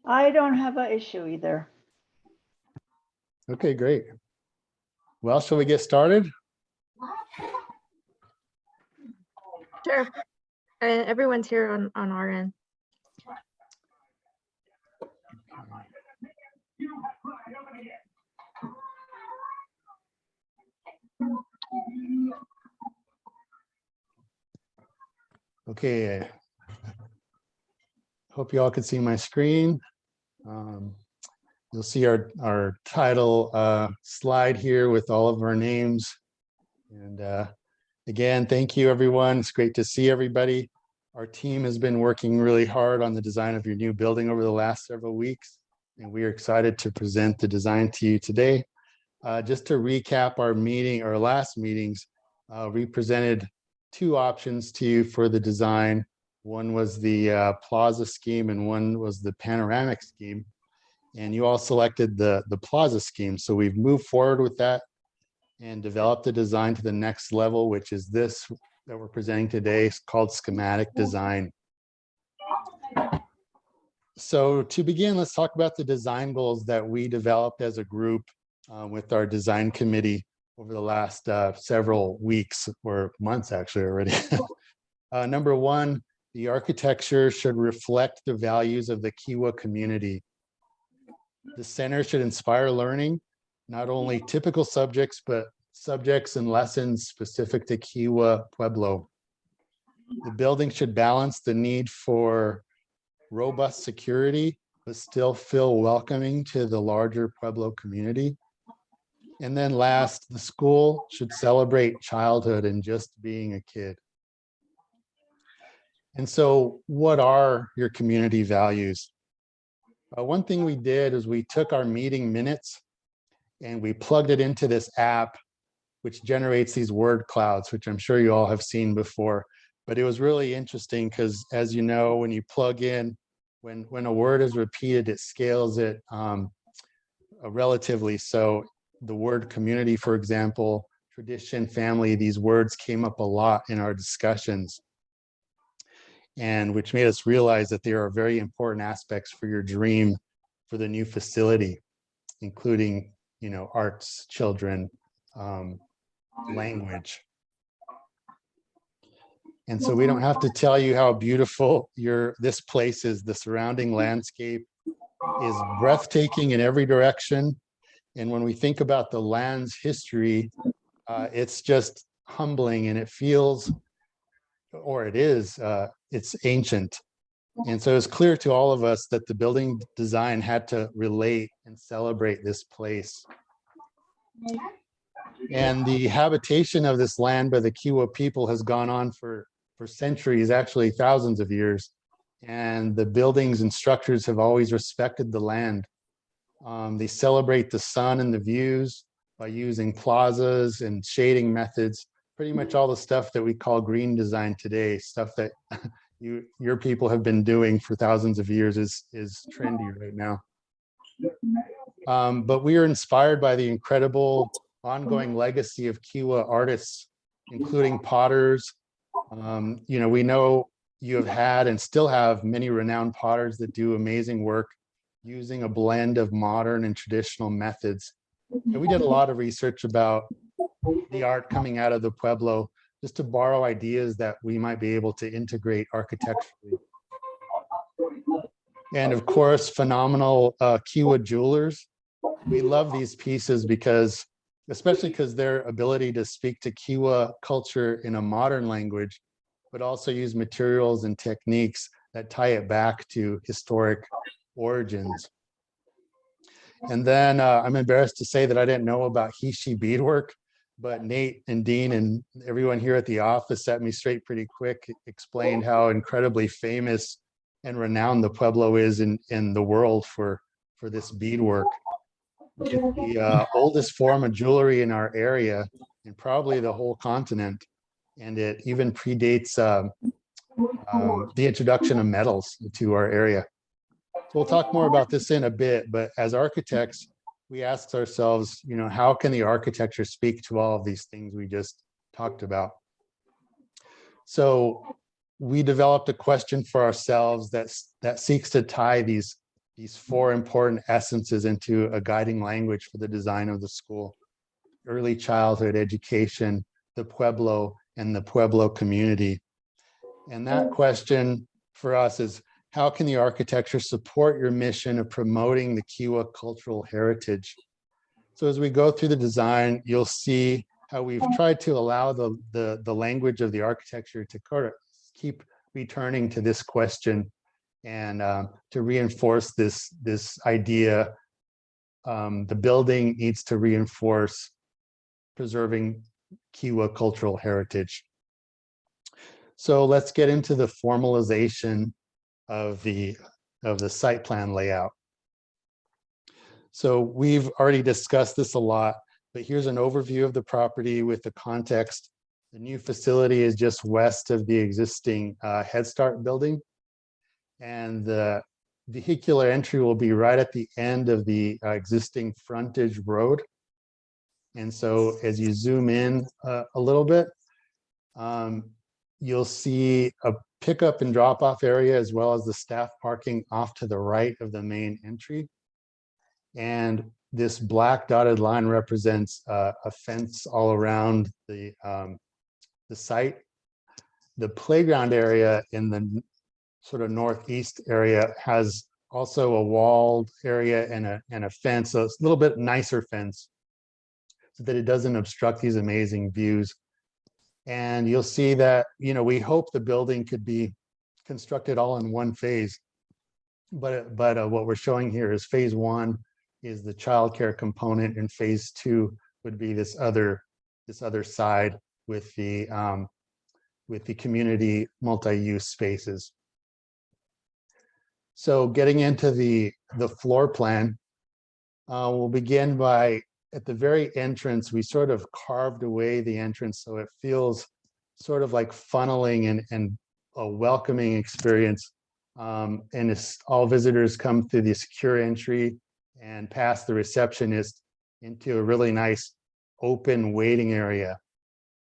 I don't have an issue either. Okay, great. Well, shall we get started? Sure. And everyone's here on our end. Okay. Hope you all can see my screen. You'll see our title slide here with all of our names. And again, thank you, everyone. It's great to see everybody. Our team has been working really hard on the design of your new building over the last several weeks, and we are excited to present the design to you today. Just to recap our last meetings, we presented two options to you for the design. One was the plaza scheme and one was the panoramic scheme. And you all selected the plaza scheme. So we've moved forward with that and developed the design to the next level, which is this that we're presenting today. It's called schematic design. So to begin, let's talk about the design goals that we developed as a group with our design committee over the last several weeks or months actually already. Number one, the architecture should reflect the values of the Kewa community. The center should inspire learning, not only typical subjects, but subjects and lessons specific to Kewa Pueblo. The building should balance the need for robust security, but still feel welcoming to the larger Pueblo community. And then last, the school should celebrate childhood and just being a kid. And so what are your community values? One thing we did is we took our meeting minutes and we plugged it into this app, which generates these word clouds, which I'm sure you all have seen before. But it was really interesting because, as you know, when you plug in, when a word is repeated, it scales it relatively. So the word community, for example, tradition, family, these words came up a lot in our discussions, and which made us realize that there are very important aspects for your dream for the new facility, including, you know, arts, children, language. And so we don't have to tell you how beautiful this place is. The surrounding landscape is breathtaking in every direction. And when we think about the land's history, it's just humbling, and it feels, or it is, it's ancient. And so it's clear to all of us that the building design had to relate and celebrate this place. And the habitation of this land by the Kewa people has gone on for centuries, actually thousands of years. And the buildings and structures have always respected the land. They celebrate the sun and the views by using plazas and shading methods, pretty much all the stuff that we call green design today, stuff that your people have been doing for thousands of years is trendy right now. But we are inspired by the incredible ongoing legacy of Kewa artists, including potters. You know, we know you have had and still have many renowned potters that do amazing work using a blend of modern and traditional methods. And we did a lot of research about the art coming out of the Pueblo, just to borrow ideas that we might be able to integrate architecturally. And of course, phenomenal Kewa jewelers. We love these pieces because, especially because their ability to speak to Kewa culture in a modern language, but also use materials and techniques that tie it back to historic origins. And then I'm embarrassed to say that I didn't know about Hishi beadwork, but Nate and Dean and everyone here at the office set me straight pretty quick, explained how incredibly famous and renowned the Pueblo is in the world for this beadwork. It's the oldest form of jewelry in our area and probably the whole continent. And it even predates the introduction of metals to our area. So we'll talk more about this in a bit, but as architects, we asked ourselves, you know, how can the architecture speak to all of these things we just talked about? So we developed a question for ourselves that seeks to tie these these four important essences into a guiding language for the design of the school: early childhood education, the Pueblo, and the Pueblo community. And that question for us is, how can the architecture support your mission of promoting the Kewa cultural heritage? So as we go through the design, you'll see how we've tried to allow the language of the architecture to kind of keep returning to this question, and to reinforce this idea. The building needs to reinforce preserving Kewa cultural heritage. So let's get into the formalization of the site plan layout. So we've already discussed this a lot, but here's an overview of the property with the context. The new facility is just west of the existing Head Start building, and the vehicular entry will be right at the end of the existing frontage road. And so as you zoom in a little bit, you'll see a pickup and drop-off area, as well as the staff parking off to the right of the main entry. And this black dotted line represents a fence all around the site. The playground area in the sort of northeast area has also a walled area and a fence, so it's a little bit nicer fence, so that it doesn't obstruct these amazing views. And you'll see that, we hope the building could be constructed all in one phase, but what we're showing here is phase one is the childcare component, and phase two would be this other side with the community multi-use spaces. So getting into the floor plan, we'll begin by, at the very entrance, we sort of carved away the entrance so it feels sort of like funneling and a welcoming experience. And all visitors come through the secure entry and past the receptionist into a really nice open waiting area.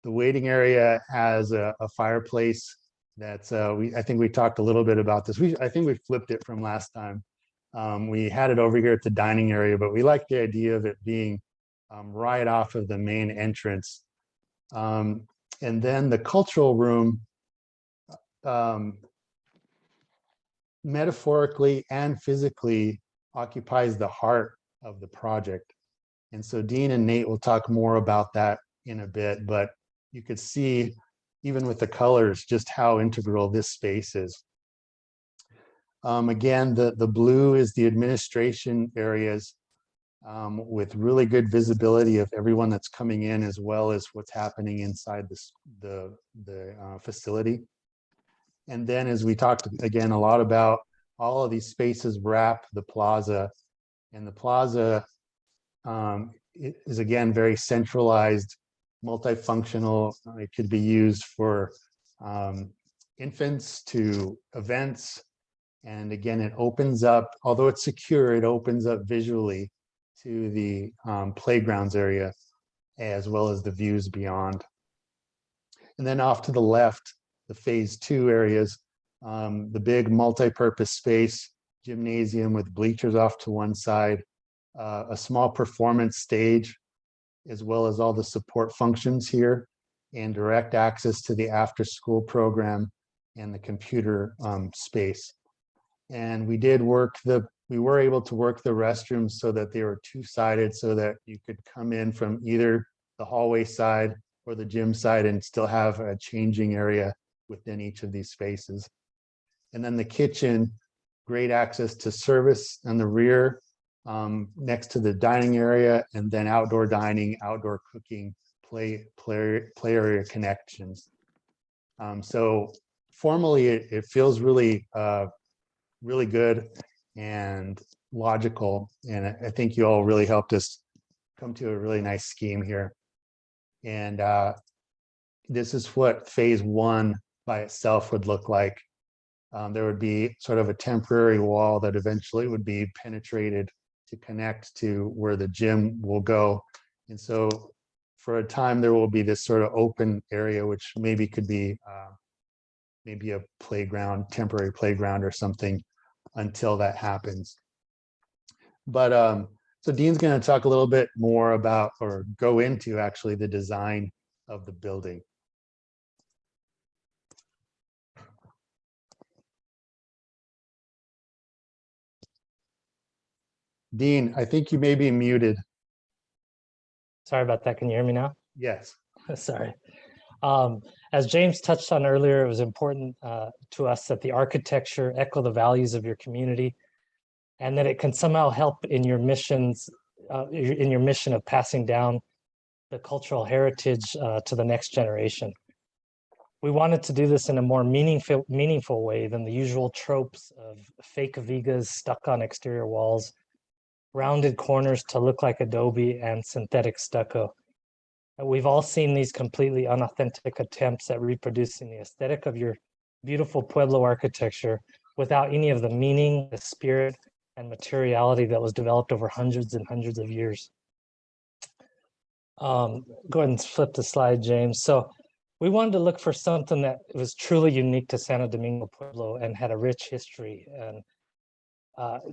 The waiting area has a fireplace that's, I think we talked a little bit about this. I think we flipped it from last time. We had it over here at the dining area, but we like the idea of it being right off of the main entrance. And then the cultural room, metaphorically and physically, occupies the heart of the project. And so Dean and Nate will talk more about that in a bit, but you could see, even with the colors, just how integral this space is. Again, the blue is the administration areas, with really good visibility of everyone that's coming in, as well as what's happening inside the facility. And then, as we talked again a lot about, all of these spaces wrap the plaza, and the plaza is again very centralized, multifunctional. It could be used for infants to events. And again, it opens up, although it's secure, it opens up visually to the playgrounds area, as well as the views beyond. And then off to the left, the phase two areas, the big multi-purpose space, gymnasium with bleachers off to one side, a small performance stage, as well as all the support functions here, and direct access to the after-school program and the computer space. And we were able to work the restrooms so that they were two-sided, so that you could come in from either the hallway side or the gym side and still have a changing area within each of these spaces. And then the kitchen, great access to service in the rear, next to the dining area, and then outdoor dining, outdoor cooking, play area connections. So formally, it feels really really good and logical, and I think you all really helped us come to a really nice scheme here. And this is what phase one by itself would look like. There would be sort of a temporary wall that eventually would be penetrated to connect to where the gym will go. And so for a time, there will be this sort of open area, which maybe could be maybe a playground, temporary playground or something, until that happens. But so Dean's going to talk a little bit more about, or go into actually, the design of the building. Dean, I think you may be muted. Sorry about that. Can you hear me now? Yes. Sorry. As James touched on earlier, it was important to us that the architecture echo the values of your community, and that it can somehow help in your missions, in your mission of passing down the cultural heritage to the next generation. We wanted to do this in a more meaningful way than the usual tropes of fake vigas stuck on exterior walls, rounded corners to look like adobe, and synthetic stucco. We've all seen these completely unauthentic attempts at reproducing the aesthetic of your beautiful Pueblo architecture without any of the meaning, the spirit, and materiality that was developed over hundreds and hundreds of years. Go ahead and flip the slide, James. So we wanted to look for something that was truly unique to Santo Domingo Pueblo and had a rich history. And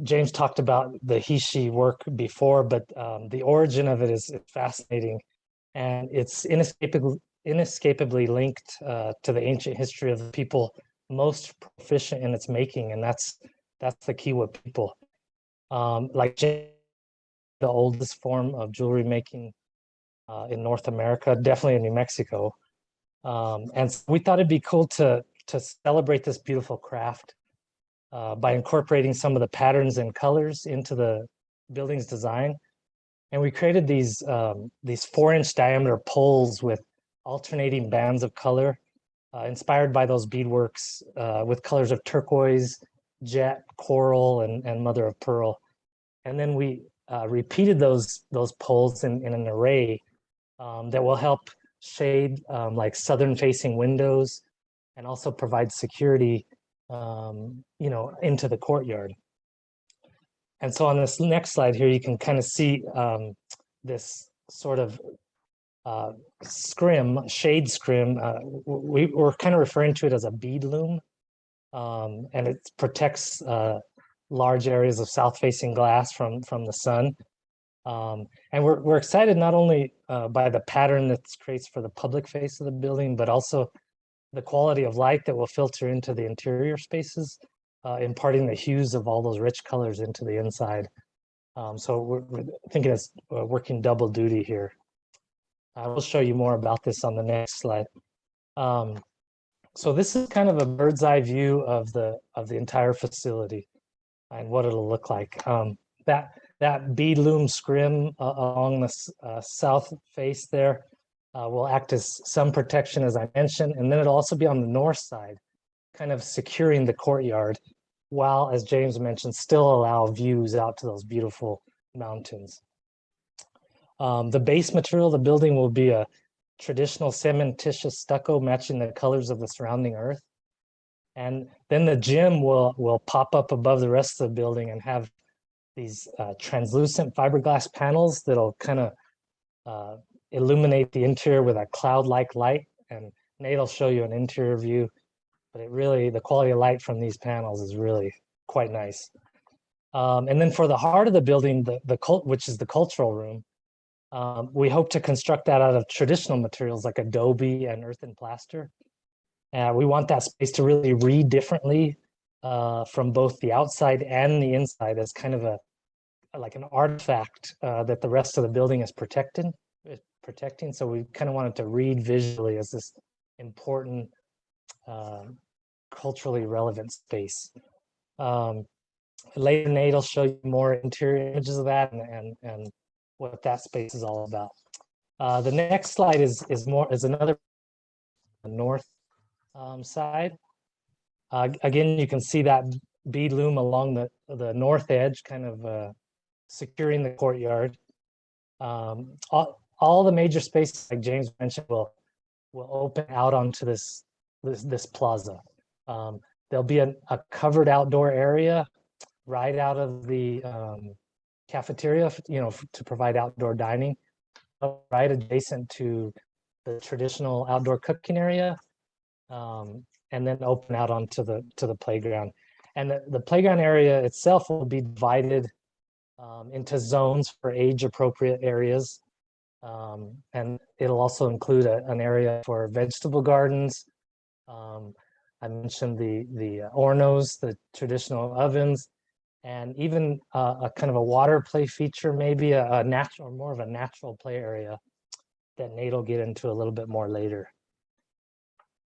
James talked about the He/She work before, but the origin of it is fascinating. And it's inescapably linked to the ancient history of the people most proficient in its making, and that's the Kewa people. Like the oldest form of jewelry making in North America, definitely in New Mexico. And so we thought it'd be cool to celebrate this beautiful craft by incorporating some of the patterns and colors into the building's design. And we created these 4-inch diameter poles with alternating bands of color, inspired by those beadworks with colors of turquoise, jet, coral, and mother of pearl. And then we repeated those poles in an array that will help shade like southern-facing windows and also provide security, into the courtyard. And so on this next slide here, you can kind of see this sort of shade scrim. We're kind of referring to it as a bead loom, and it protects large areas of south-facing glass from the sun. And we're excited not only by the pattern that this creates for the public face of the building, but also the quality of light that will filter into the interior spaces, imparting the hues of all those rich colors into the inside. So we're thinking it's working double duty here. I will show you more about this on the next slide. So this is kind of a bird's eye view of the entire facility and what it'll look like. That bead loom scrim along the south face there will act as some protection, as I mentioned, and then it'll also be on the north side, kind of securing the courtyard, while, as James mentioned, still allow views out to those beautiful mountains. The base material of the building will be a traditional cementitious stucco matching the colors of the surrounding earth. And then the gym will pop up above the rest of the building and have these translucent fiberglass panels that'll kind of illuminate the interior with a cloud-like light. And Nate will show you an interior view, but the quality of light from these panels is really quite nice. And then for the heart of the building, which is the cultural room, we hope to construct that out of traditional materials like adobe and earthen plaster. We want that space to really read differently from both the outside and the inside as kind of like an artifact that the rest of the building is protecting. So we kind of wanted to read visually as this important culturally relevant space. Later, Nate will show you more interior images of that and what that space is all about. The next slide is another north side. Again, you can see that bead loom along the north edge, kind of securing the courtyard. All the major spaces, like James mentioned, will open out onto this plaza. There'll be a covered outdoor area right out of the cafeteria, to provide outdoor dining, right adjacent to the traditional outdoor cooking area, and then open out onto the playground. And the playground area itself will be divided into zones for age appropriate areas. And it'll also include an area for vegetable gardens. I mentioned the ornos, the traditional ovens, and even a kind of a water play feature, maybe a natural, more of a natural play area that Nate will get into a little bit more later.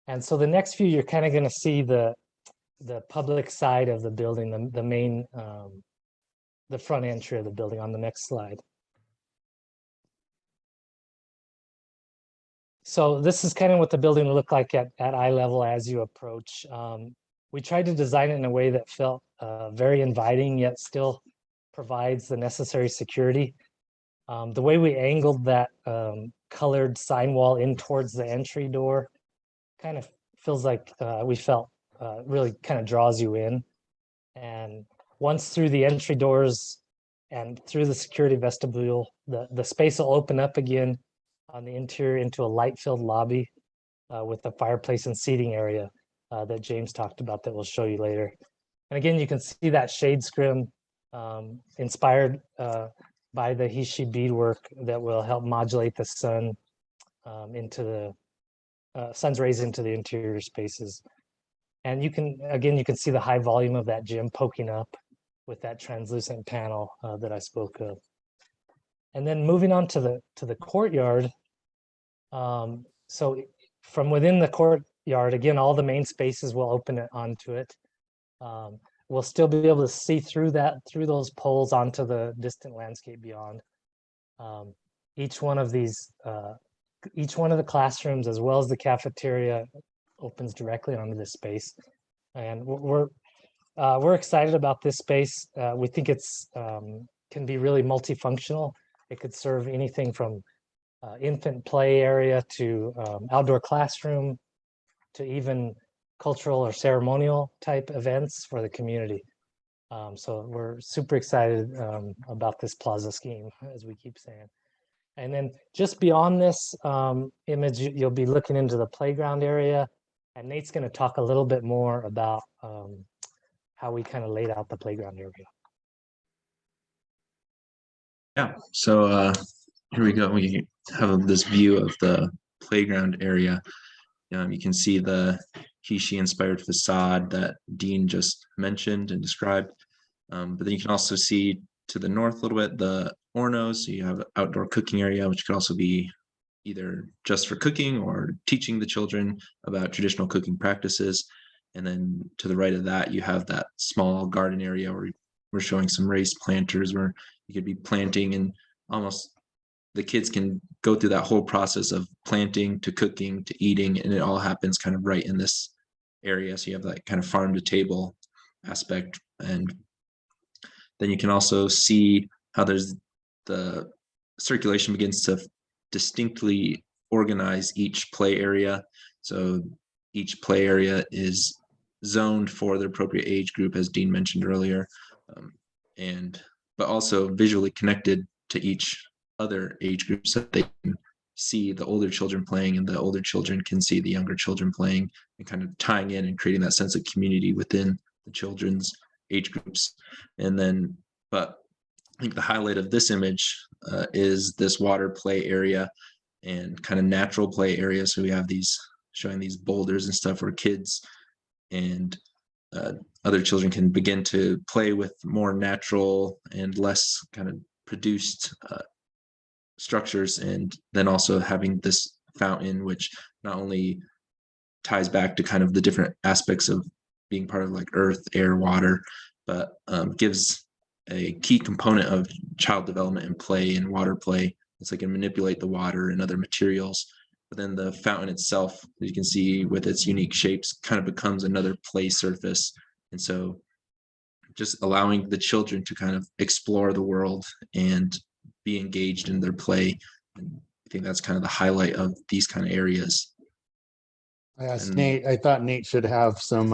And so the next view, you're kind of going to see the public side of the building, the main, the front entry of the building on the next slide. So this is kind of what the building will look like at eye level as you approach. We tried to design it in a way that felt very inviting, yet still provides the necessary security. The way we angled that colored sign wall in towards the entry door kind of feels like we felt really kind of draws you in. And once through the entry doors and through the security vestibule, the space will open up again on the interior into a light-filled lobby with a fireplace and seating area that James talked about that we'll show you later. And again, you can see that shade scrim inspired by the Hishi beadwork that will help modulate the sun into the sun's rays into the interior spaces. And you can, again, you can see the high volume of that gym poking up with that translucent panel that I spoke of. And then moving on to the courtyard. So from within the courtyard, again, all the main spaces will open it onto it. We'll still be able to see through those poles onto the distant landscape beyond. Each one of these, each one of the classrooms, as well as the cafeteria, opens directly onto this space. And we're excited about this space. We think it's can be really multifunctional. It could serve anything from infant play area to outdoor classroom to even cultural or ceremonial type events for the community. So we're super excited about this plaza scheme, as we keep saying. And then just beyond this image, you'll be looking into the playground area. And Nate's going to talk a little bit more about how we kind of laid out the playground area. Yeah, so here we go. We have this view of the playground area. You can see the Hishi-inspired facade that Dean just mentioned and described. But then you can also see to the north a little bit the ornos. So you have an outdoor cooking area, which could also be either just for cooking or teaching the children about traditional cooking practices. And then to the right of that, you have that small garden area where we're showing some raised planters where you could be planting, and almost the kids can go through that whole process of planting to cooking to eating, and it all happens kind of right in this area. So you have that kind of farm to table aspect. And then you can also see how there's the circulation begins to distinctly organize each play area. So each play area is zoned for the appropriate age group, as Dean mentioned earlier, but also visually connected to each other age group, so that they can see the older children playing and the older children can see the younger children playing, and kind of tying in and creating that sense of community within the children's age groups. And then, but I think the highlight of this image is this water play area and kind of natural play area. So we have these showing these boulders and stuff where kids and other children can begin to play with more natural and less kind of produced structures. And then also having this fountain, which not only ties back to kind of the different aspects of being part of like earth, air, water, but gives a key component of child development and play and water play. It's like it can manipulate the water and other materials. But then the fountain itself, as you can see with its unique shapes, kind of becomes another play surface. And so just allowing the children to kind of explore the world and be engaged in their play. And I think that's kind of the highlight of these kind of areas. I asked Nate, I thought Nate should have some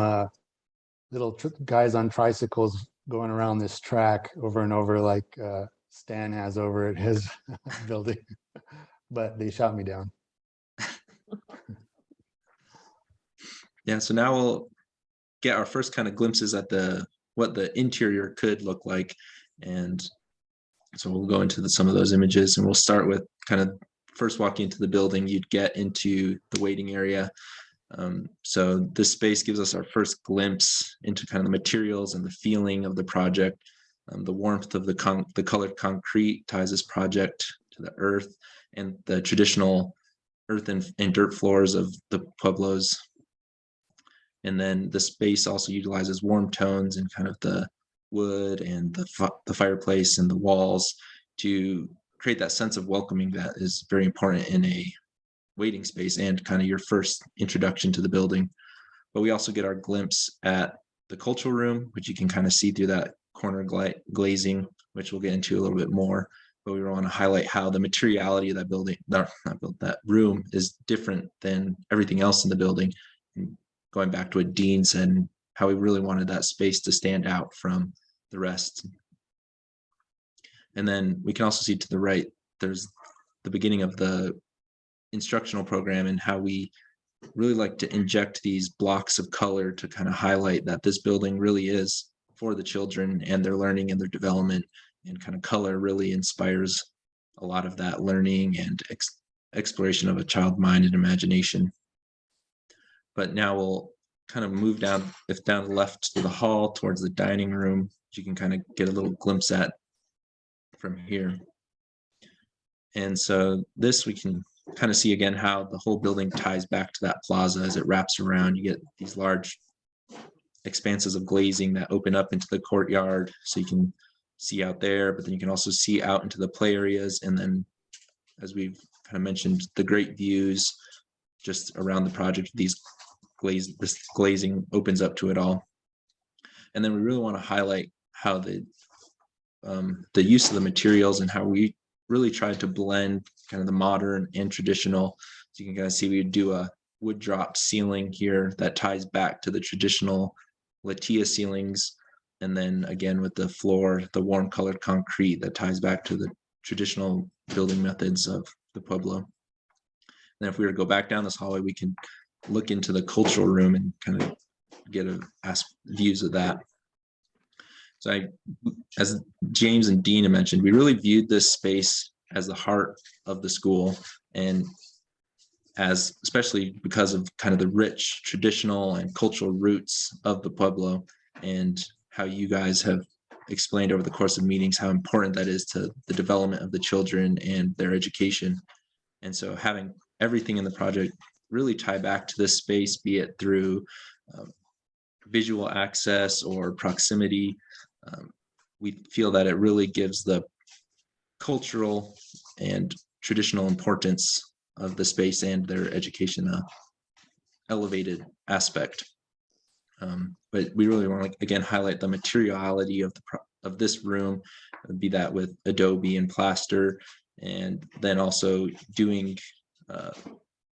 little guys on tricycles going around this track over and over like Stan has over at his building, but they shot me down. Yeah, so now we'll get our first kind of glimpses at what the interior could look like. And So we'll go into some of those images, and we'll start with kind of first walking into the building, you'd get into the waiting area. So this space gives us our first glimpse into kind of the materials and the feeling of the project. The warmth of the colored concrete ties this project to the earth, and the traditional earth and dirt floors of the pueblos. And then the space also utilizes warm tones and kind of the wood and the fireplace and the walls to create that sense of welcoming that is very important in a waiting space and kind of your first introduction to the building. But we also get our glimpse at the cultural room, which you can kind of see through that corner glazing, which we'll get into a little bit more. But we want to highlight how the materiality of that building, that room, is different than everything else in the building. And going back to what Dean said, how we really wanted that space to stand out from the rest. And then we can also see to the right, there's the beginning of the instructional program and how we really like to inject these blocks of color to kind of highlight that this building really is for the children and their learning and their development, and kind of color really inspires a lot of that learning and exploration of a child mind and imagination. But now we'll kind of move down left to the hall towards the dining room, which you can kind of get a little glimpse at from here. And so this we can kind of see again how the whole building ties back to that plaza as it wraps around. You get these large expanses of glazing that open up into the courtyard, so you can see out there, but then you can also see out into the play areas. And then, as we've kind of mentioned, the great views just around the project, this glazing opens up to it all. And then we really want to highlight how the use of the materials and how we really tried to blend kind of the modern and traditional. So you can kind of see we do a wood drop ceiling here that ties back to the traditional Latia ceilings. And then again with the floor, the warm colored concrete that ties back to the traditional building methods of the Pueblo. And if we were to go back down this hallway, we can look into the cultural room and kind of get views of that. So as James and Dean have mentioned, we really viewed this space as the heart of the school, and as especially because of kind of the rich traditional and cultural roots of the Pueblo, and how you guys have explained over the course of meetings how important that is to the development of the children and their education. And so having everything in the project really tie back to this space, be it through visual access or proximity, we feel that it really gives the cultural and traditional importance of the space and their education a elevated aspect. But we really want to again highlight the materiality of this room, be that with adobe and plaster, and then also doing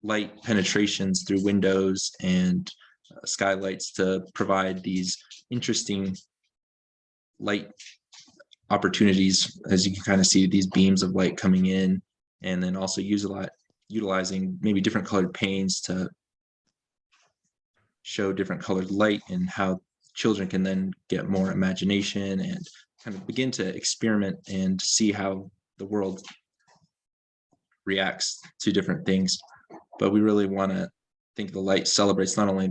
light penetrations through windows and skylights to provide these interesting light opportunities, as you can kind of see these beams of light coming in, and then also utilizing maybe different colored panes to show different colored light, and how children can then get more imagination and kind of begin to experiment and see how the world reacts to different things. But we really want to think the light celebrates not only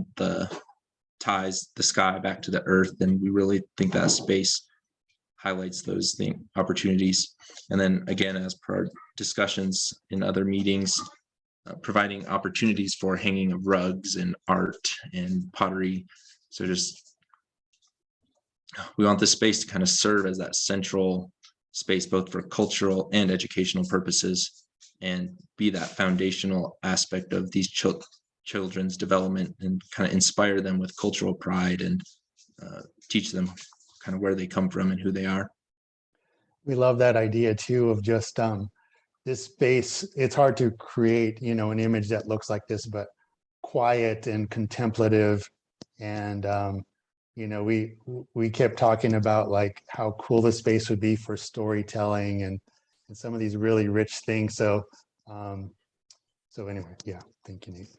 ties the sky back to the earth, and we really think that space highlights those opportunities. And then again, as per our discussions in other meetings, providing opportunities for hanging of rugs and art and pottery. So we want this space to kind of serve as that central space, both for cultural and educational purposes, and be that foundational aspect of these children's development, and kind of inspire them with cultural pride and teach them kind of where they come from and who they are. We love that idea too of just this space. It's hard to create, an image that looks like this, but quiet and contemplative. And, we kept talking about like how cool the space would be for storytelling and some of these really rich things. So anyway, yeah, thank you, Nate.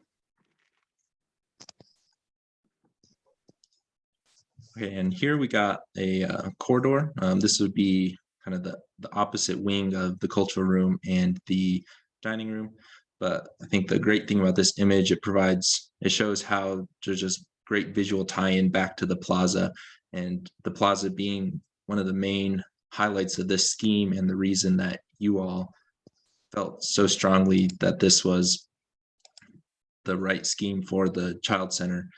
Okay, and here we got a corridor. This would be kind of the opposite wing of the cultural room and the dining room. But I think the great thing about this image, it shows how there's just great visual tie-in back to the plaza, and the plaza being one of the main highlights of this scheme, and the reason that you all felt so strongly that this was the right scheme for the child center,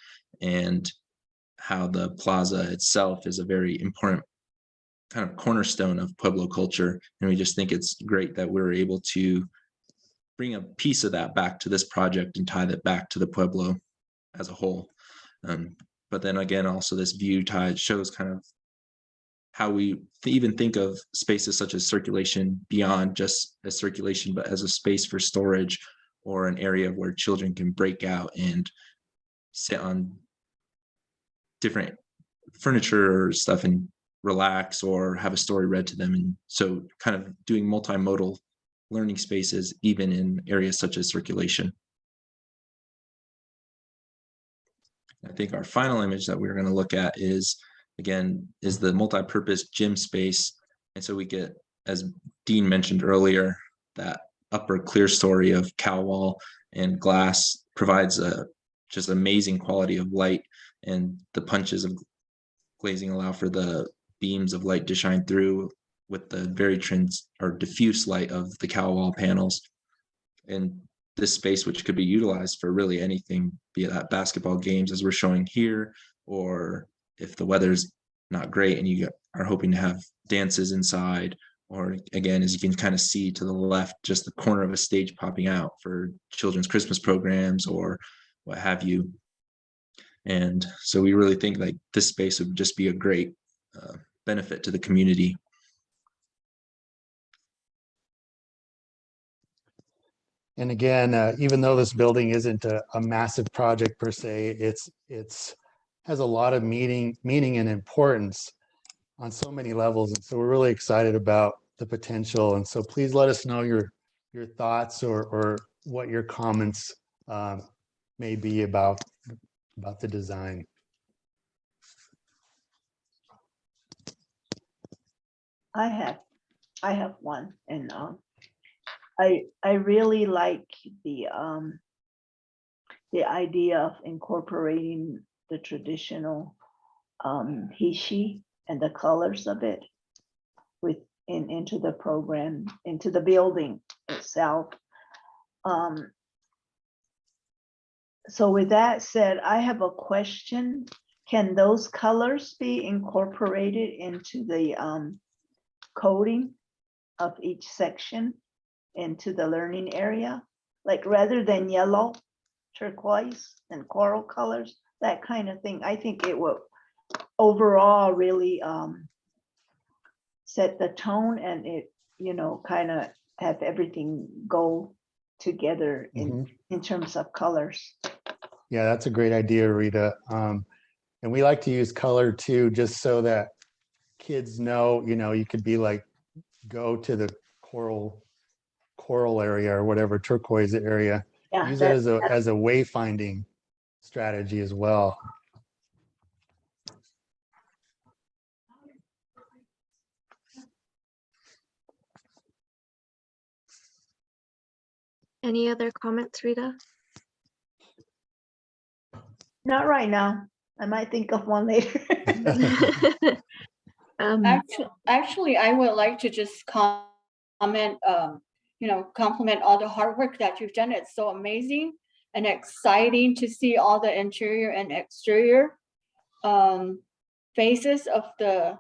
and how the plaza itself is a very important kind of cornerstone of Pueblo culture. And we just think it's great that we're able to bring a piece of that back to this project and tie that back to the Pueblo as a whole. But then again, also this view tie shows kind of how we even think of spaces such as circulation beyond just a circulation, but as a space for storage, or an area where children can break out and sit on different furniture or stuff and relax, or have a story read to them. And so kind of doing multimodal learning spaces, even in areas such as circulation. I think our final image that we're going to look at is the multi-purpose gym space. And so we get, as Dean mentioned earlier, that upper clear story of cow wall and glass provides a just amazing quality of light, and the punches of glazing allow for the beams of light to shine through with the very diffuse light of the cow wall panels. And this space, which could be utilized for really anything, be it at basketball games as we're showing here, or if the weather's not great and you are hoping to have dances inside, or again, as you can kind of see to the left, just the corner of a stage popping out for children's Christmas programs or what have you. And so we really think like this space would just be a great benefit to the community. And again, even though this building isn't a massive project per se, it's has a lot of meaning and importance on so many levels. And so we're really excited about the potential. And so please let us know your thoughts or what your comments may be about the design. I have one, and I really like the idea of incorporating the traditional hishi and the colors of it into the program, into the building itself. So with that said, I have a question. Can those colors be incorporated into the coding of each section into the learning area? Like rather than yellow, turquoise, and coral colors, that kind of thing. I think it will overall really set the tone, and it, kind of have everything go together in terms of colors. Yeah, that's a great idea, Rita. And we like to use color too, just so that kids know, you could be like, go to the coral area or whatever, turquoise area. Yeah, Use it as a wayfinding strategy as well. Any other comments, Rita? not right now. I might think of one later. Actually, I would like to just comment, compliment all the hard work that you've done. It's so amazing and exciting to see all the interior and exterior phases of the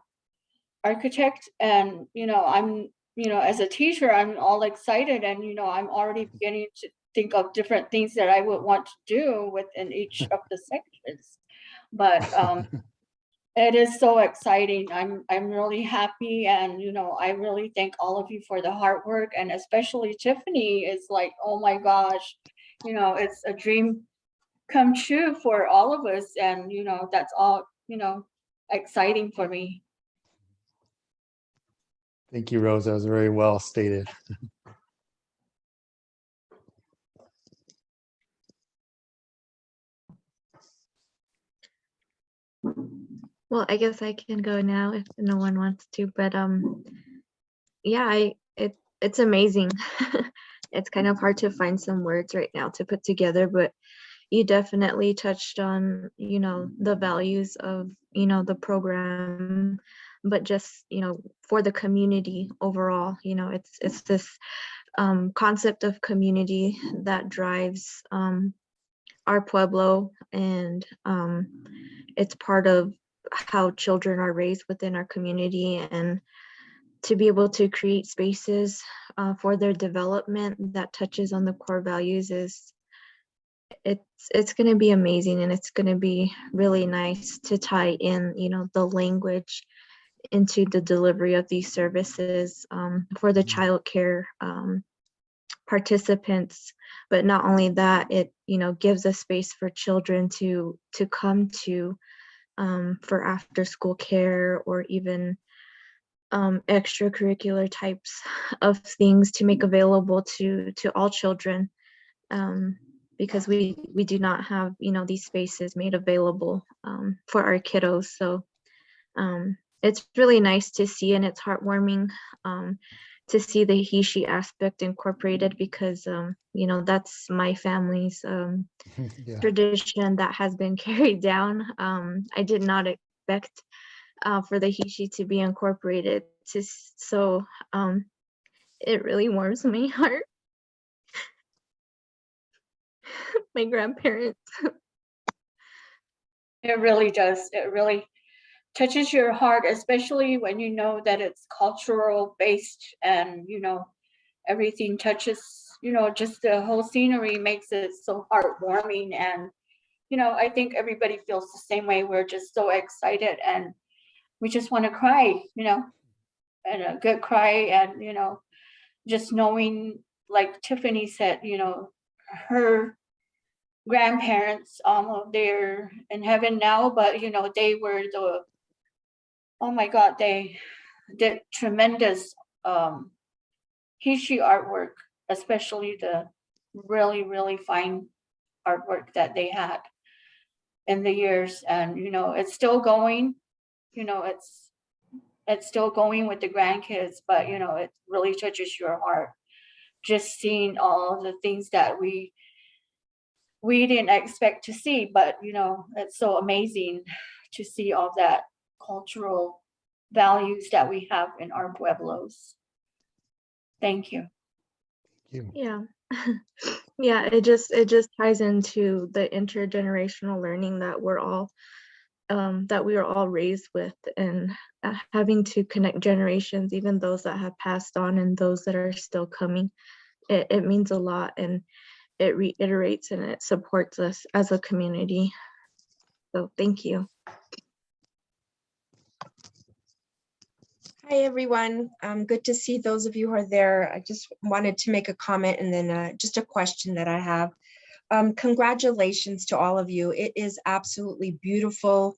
architect. And, I'm, as a teacher, I'm all excited, and, I'm already beginning to think of different things that I would want to do within each of the sections. But it is so exciting. I'm really happy, and I really thank all of you for the hard work, and especially Tiffany is like, oh my gosh, it's a dream come true for all of us, and that's all exciting for me. Thank you, Rose. That was very well stated. Well, I guess I can go now if no one wants to, but yeah, it's amazing. It's kind of hard to find some words right now to put together, but you definitely touched on, the values of, the program, but just, for the community overall, it's this concept of community that drives our Pueblo, and it's part of how children are raised within our community, and to be able to create spaces for their development that touches on the core values it's going to be amazing, and it's going to be really nice to tie in, the language into the delivery of these services for the child care participants. But not only that, it gives a space for children to come to for after school care, or even extracurricular types of things to make available to all children, because we do not have these spaces made available for our kiddos. So it's really nice to see, and it's heartwarming to see the he/she aspect incorporated, because that's my family's Yeah. tradition that has been carried down. I did not expect for the he/she to be incorporated, so it really warms my heart. My grandparents. It really does. It really touches your heart, especially when you know that it's cultural based, and everything touches, just the whole scenery makes it so heartwarming. And I think everybody feels the same way. We're just so excited, and we just want to cry, and a good cry. And just knowing, like Tiffany said, her grandparents, they're in heaven now, but they were oh my God, they did tremendous he/she artwork, especially the really, really fine artwork that they had in the years. And it's still going, it's still going with the grandkids, but it really touches your heart, just seeing all the things that we didn't expect to see. But it's so amazing to see all that cultural values that we have in our pueblos. Thank you. Yeah. Yeah, it just ties into the intergenerational learning that we are all raised with, and having to connect generations, even those that have passed on and those that are still coming. It means a lot, and it reiterates and it supports us as a community. So thank you. Hi, everyone. Good to see those of you who are there. I just wanted to make a comment, and then just a question that I have. Congratulations to all of you. It is absolutely beautiful.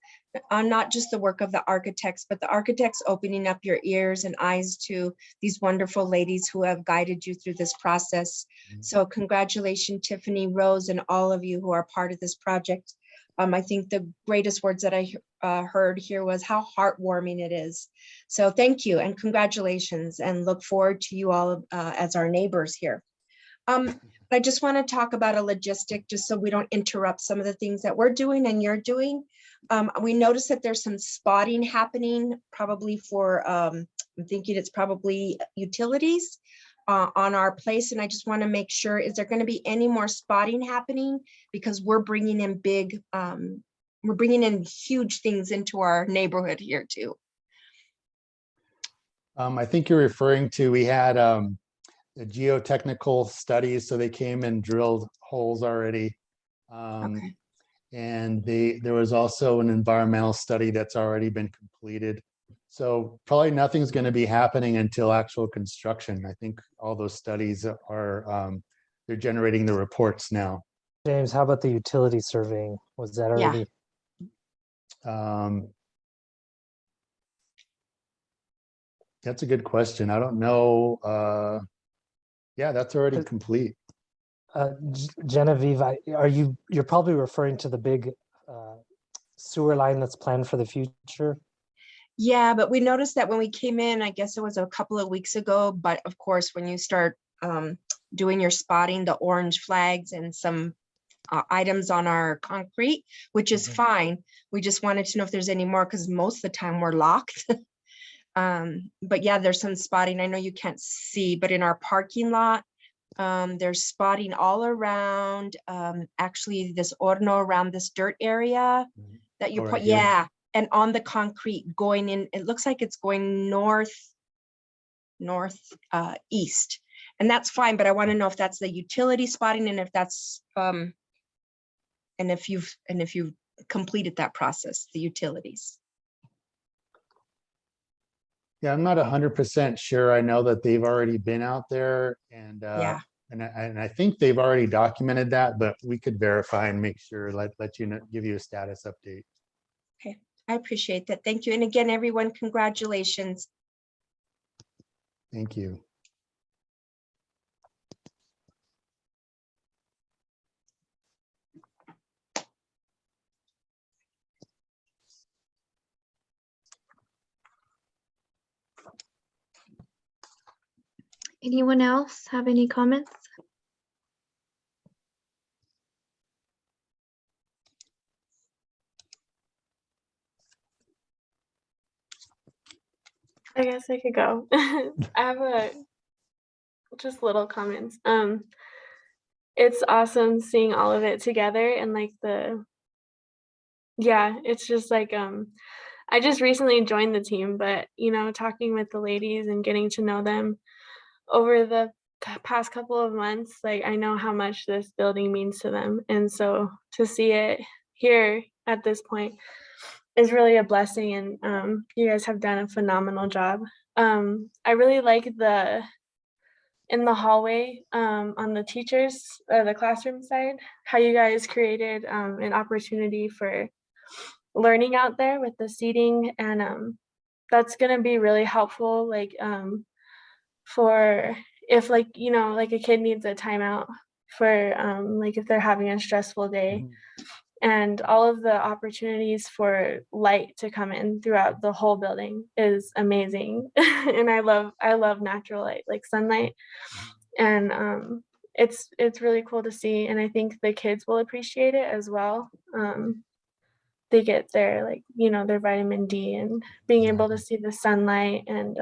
Not just the work of the architects, but the architects opening up your ears and eyes to these wonderful ladies who have guided you through this process. So congratulations, Tiffany, Rose, and all of you who are part of this project. I think the greatest words that I heard here was how heartwarming it is. So thank you and congratulations, and look forward to you all as our neighbors here. I just want to talk about a logistic, just so we don't interrupt some of the things that we're doing and you're doing. We noticed that there's some spotting happening, probably for, I'm thinking it's probably utilities on our place. And I just want to make sure, is there going to be any more spotting happening? Because we're bringing in we're bringing in huge things into our neighborhood here too. I think you're referring to, we had the geotechnical studies, so they came and drilled holes already. Okay. And there was also an environmental study that's already been completed. So probably nothing's going to be happening until actual construction. I think all those studies are, they're generating the reports now. James, how about the utility surveying? Was that already? That's a good question. I don't know. Yeah, that's already complete. Genevieve, you're probably referring to the big sewer line that's planned for the future? Yeah, but we noticed that when we came in, I guess it was a couple of weeks ago, but of course, when you start doing your spotting, the orange flags and some items on our concrete, which is fine. We just wanted to know if there's any more, because most of the time we're locked. But yeah, there's some spotting. I know you can't see, but in our parking lot, there's spotting all around, actually this horno around this dirt area that you Oh, put, right here. yeah. And on the concrete going in, it looks like it's going east. And that's fine, but I want to know if that's the utility spotting and if that's, and if you've completed that process, the utilities. Yeah, I'm not 100% sure. I know that they've already been out there and Yeah. and I think they've already documented that, but we could verify and make sure, let you know, give you a status update. Okay, I appreciate that. Thank you. And again, everyone, congratulations. Thank you. Anyone else have any comments? I guess I could go. I have just little comments. It's awesome seeing all of it together and like it's just like I just recently joined the team, but you know, talking with the ladies and getting to know them over the past couple of months, like I know how much this building means to them. And so to see it here at this point is really a blessing, and you guys have done a phenomenal job. I really like in the hallway on the teachers or the classroom side, how you guys created an opportunity for learning out there with the seating, and that's gonna be really helpful, like for if like, you know, like a kid needs a timeout for like if they're having a stressful day. And all of the opportunities for light to come in throughout the whole building is amazing. And I love natural light, like sunlight. And it's really cool to see, and I think the kids will appreciate it as well. They get their, like, you know, their vitamin D and being able to see the sunlight, and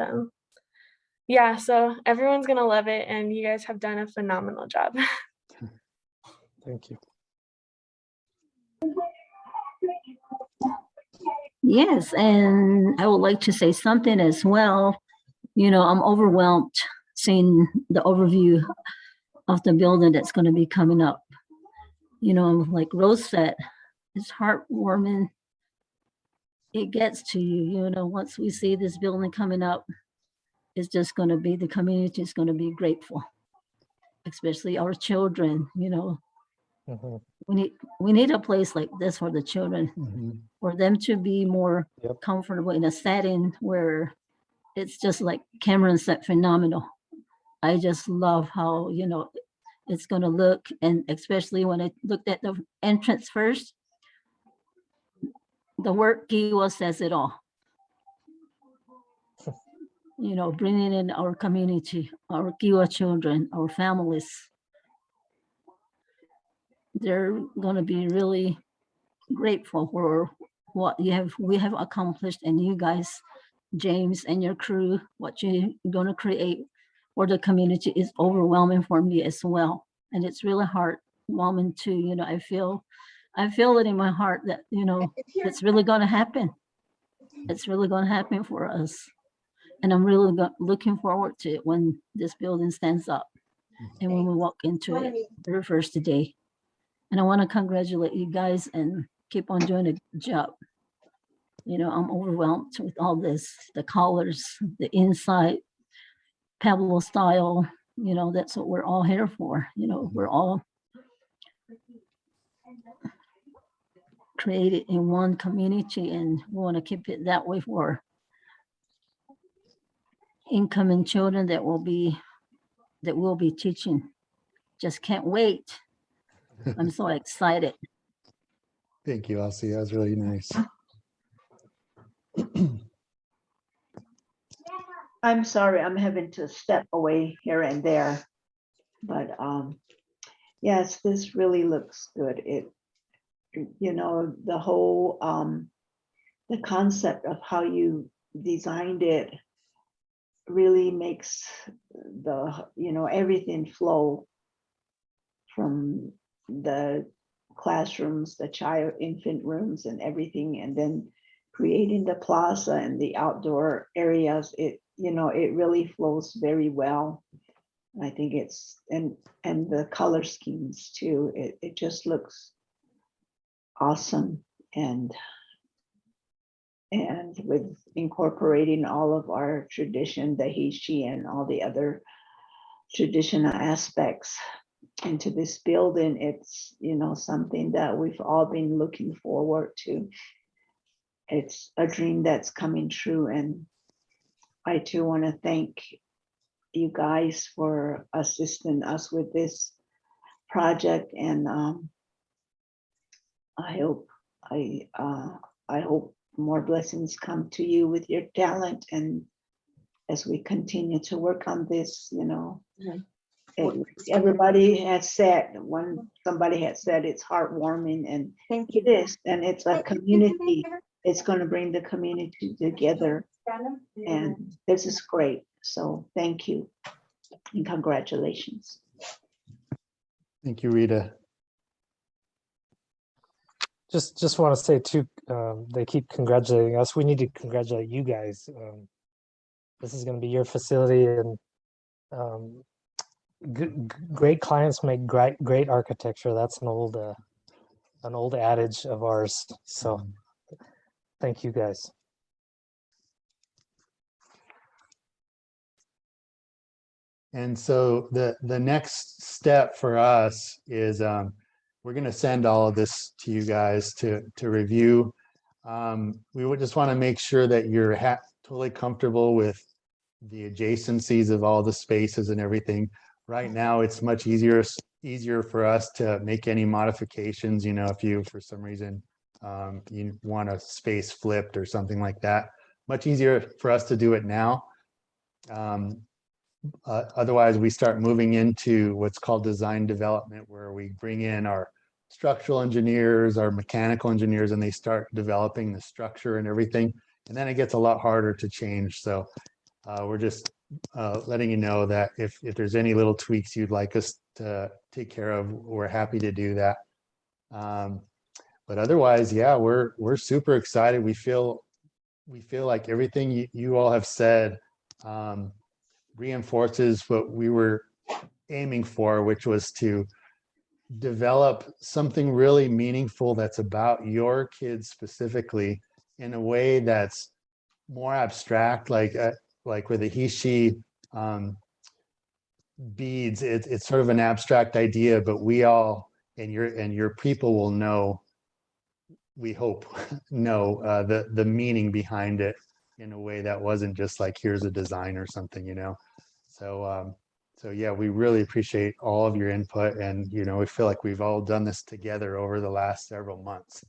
yeah, so everyone's gonna love it, and you guys have done a phenomenal job. Thank you. Yes, and I would like to say something as well. You know, I'm overwhelmed seeing the overview of the building that's going to be coming up. You know, like Rose said, it's heartwarming. It gets to you, you know, once we see this building coming up, it's just going to be, the community is going to be grateful, especially our children, you know. We need a place like this for the children, for them to be more comfortable in a setting where it's just like Cameron said, phenomenal. I just love how, you know, it's going to look, and especially when I looked at the entrance first, the word Kewa says it all. You know, bringing in our community, our Kewa children, our families. They're going to be really grateful for what we have accomplished, and you guys, James and your crew, what you're going to create for the community is overwhelming for me as well. And it's really heartwarming too. You know, I feel it in my heart that, you know, it's really going to happen. It's really going to happen for us. And I'm really looking forward to it when this building stands up and when we walk into it the first day. And I want to congratulate you guys and keep on doing a good job. You know, I'm overwhelmed with all this, the colors, the inside, Pablo style, you know, that's what we're all here for. You know, we're all created in one community, and we want to keep it that way for incoming children that we'll be teaching. Just can't wait. I'm so excited. Thank you, Elsie. That was really nice. I'm sorry, I'm having to step away here and there. But yes, this really looks good. The whole the concept of how you designed it really makes everything flow from the classrooms, the child infant rooms and everything, and then creating the plaza and the outdoor areas. It really flows very well. I think and the color schemes too. It just looks awesome, and with incorporating all of our tradition, the Heishi and all the other traditional aspects into this building. It's something that we've all been looking forward to. It's a dream that's coming true, and I too want to thank you guys for assisting us with this project, and I hope more blessings come to you with your talent, and as we continue to work on this, everybody has said, somebody had said it's heartwarming, and Thank you. it is, and it's a community. It's going to bring the community together, and this is great. So thank you and congratulations. Thank you, Rita. Just want to say too, they keep congratulating us. We need to congratulate you guys. This is going to be your facility, and great clients make great architecture. That's an old adage of ours. So thank you guys. And so the next step for us is we're going to send all of this to you guys to review. We would just want to make sure that you're totally comfortable with the adjacencies of all the spaces and everything. Right now, it's much easier for us to make any modifications. If you, for some reason, you want a space flipped or something like that, much easier for us to do it now. Otherwise, we start moving into what's called design development, where we bring in our structural engineers, our mechanical engineers, and they start developing the structure and everything. And then it gets a lot harder to change. So we're just letting you know that if there's any little tweaks you'd like us to take care of, we're happy to do that. But otherwise, yeah, we're super excited. We feel like everything you all have said reinforces what we were aiming for, which was to develop something really meaningful that's about your kids specifically, in a way that's more abstract, like with the Heishi beads. It's sort of an abstract idea, but we all and your people will know, we hope know the meaning behind it in a way that wasn't just like, here's a design or something, So yeah, we really appreciate all of your input, and we feel like we've all done this together over the last several months.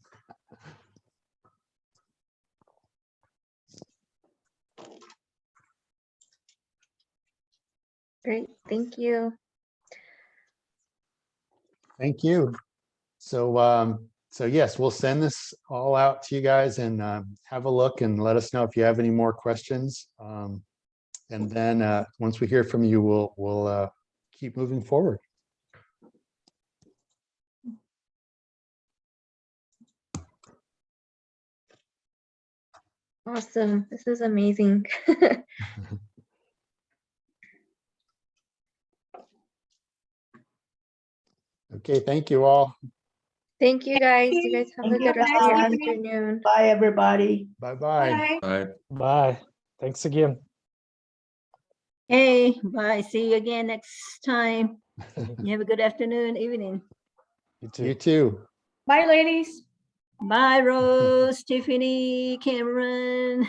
Great, thank you. Thank you. So yes, we'll send this all out to you guys, and have a look and let us know if you have any more questions. And then once we hear from you, we'll keep moving forward. Awesome, this is amazing. Okay, thank you all. Thank you guys. You guys have a Thank you, good rest of your guys. afternoon. Bye, everybody. Bye-bye. Bye. Bye. Thanks again. Hey, bye. See you again next time. You have a good afternoon, evening. You too. You too. Bye, ladies. Bye, Rose, Tiffany, Cameron.